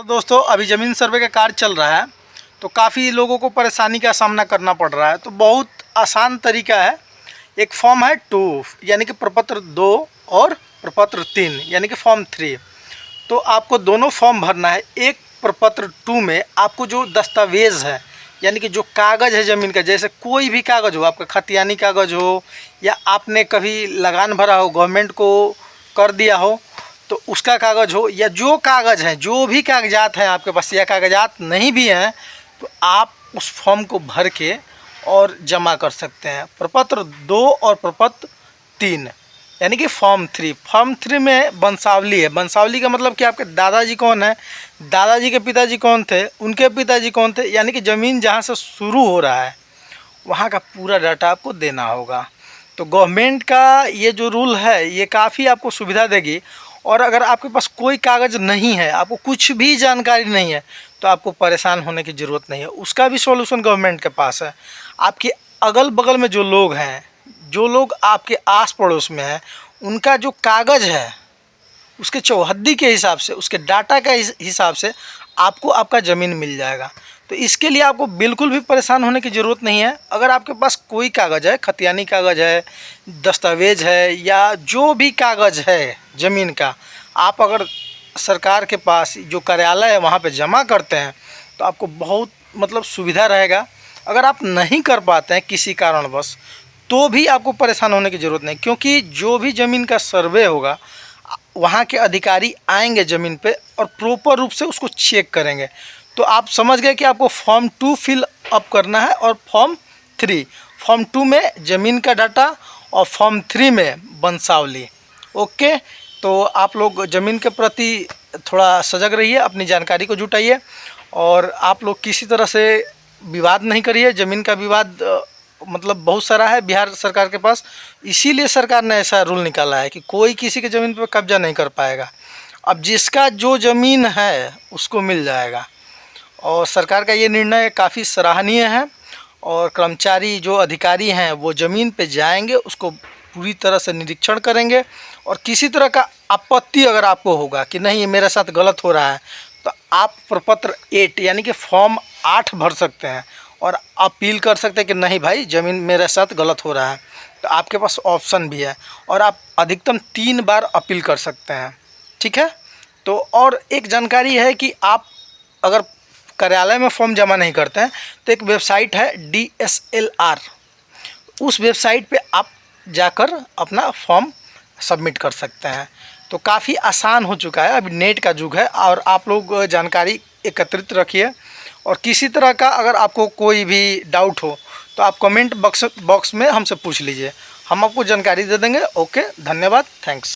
दोस्तों अभी ज़मीन सर्वे का कार्य चल रहा है तो काफ़ी लोगों को परेशानी का सामना करना पड़ रहा है। तो बहुत आसान तरीका है। एक फॉर्म है 2 यानी कि प्रपत्र 2 और प्रपत्र 3 यानी कि फॉर्म 3। तो आपको दोनों फॉर्म भरना है। एक प्रपत्र 2 में आपको जो दस्तावेज़ है यानी कि जो कागज़ है ज़मीन का, जैसे कोई भी कागज़ हो, आपका खतियानी कागज़ हो या आपने कभी लगान भरा हो, गवर्नमेंट को कर दिया हो तो उसका कागज़ हो, या जो कागज़ हैं, जो भी कागजात हैं आपके पास या कागजात नहीं भी हैं तो आप उस फॉर्म को भर के और जमा कर सकते हैं। प्रपत्र 2 और प्रपत्र 3 यानी कि फॉर्म 3। फॉर्म 3 में वंशावली है। वंशावली का मतलब कि आपके दादाजी कौन है, दादाजी के पिताजी कौन थे, उनके पिताजी कौन थे, यानी कि ज़मीन जहाँ से शुरू हो रहा है वहाँ का पूरा डाटा आपको देना होगा। तो गवर्नमेंट का ये जो रूल है ये काफ़ी आपको सुविधा देगी। और अगर आपके पास कोई कागज़ नहीं है, आपको कुछ भी जानकारी नहीं है, तो आपको परेशान होने की ज़रूरत नहीं है। उसका भी सॉल्यूशन गवर्नमेंट के पास है। आपके अगल बगल में जो लोग हैं, जो लोग आपके आस पड़ोस में हैं, उनका जो कागज़ है उसके चौहद्दी के हिसाब से, उसके डाटा के हिसाब से आपको आपका ज़मीन मिल जाएगा। तो इसके लिए आपको बिल्कुल भी परेशान होने की ज़रूरत नहीं है। अगर आपके पास कोई कागज़ है, खतियानी कागज़ है, दस्तावेज़ है या जो भी कागज़ है ज़मीन का, आप अगर सरकार के पास जो कार्यालय है वहाँ पे जमा करते हैं तो आपको बहुत मतलब सुविधा रहेगा। अगर आप नहीं कर पाते हैं किसी कारणवश तो भी आपको परेशान होने की ज़रूरत नहीं, क्योंकि जो भी ज़मीन का सर्वे होगा वहाँ के अधिकारी आएंगे ज़मीन पे और प्रॉपर रूप से उसको चेक करेंगे। तो आप समझ गए कि आपको फॉर्म 2 फिल अप करना है और फॉर्म 3। फॉर्म 2 में ज़मीन का डाटा और फॉर्म 3 में वंशावली। ओके, तो आप लोग ज़मीन के प्रति थोड़ा सजग रहिए, अपनी जानकारी को जुटाइए और आप लोग किसी तरह से विवाद नहीं करिए। ज़मीन का विवाद मतलब बहुत सारा है बिहार सरकार के पास, इसीलिए सरकार ने ऐसा रूल निकाला है कि कोई किसी के ज़मीन पर कब्जा नहीं कर पाएगा। अब जिसका जो ज़मीन है उसको मिल जाएगा। और सरकार का ये निर्णय काफ़ी सराहनीय है। और कर्मचारी जो अधिकारी हैं वो ज़मीन पे जाएंगे, उसको पूरी तरह से निरीक्षण करेंगे और किसी तरह का आपत्ति अगर आपको होगा कि नहीं ये मेरे साथ गलत हो रहा है तो आप प्रपत्र 8 यानी कि फॉर्म 8 भर सकते हैं और अपील कर सकते हैं कि नहीं भाई ज़मीन मेरे साथ गलत हो रहा है। तो आपके पास ऑप्शन भी है और आप अधिकतम 3 बार अपील कर सकते हैं। ठीक है। तो और एक जानकारी है कि आप अगर कार्यालय में फॉर्म जमा नहीं करते हैं तो एक वेबसाइट है DSLR, उस वेबसाइट पे आप जाकर अपना फॉर्म सबमिट कर सकते हैं। तो काफ़ी आसान हो चुका है, अभी नेट का युग है। और आप लोग जानकारी एकत्रित रखिए और किसी तरह का अगर आपको कोई भी डाउट हो तो आप कमेंट बॉक्स में हमसे पूछ लीजिए, हम आपको जानकारी दे देंगे। ओके, धन्यवाद, थैंक्स।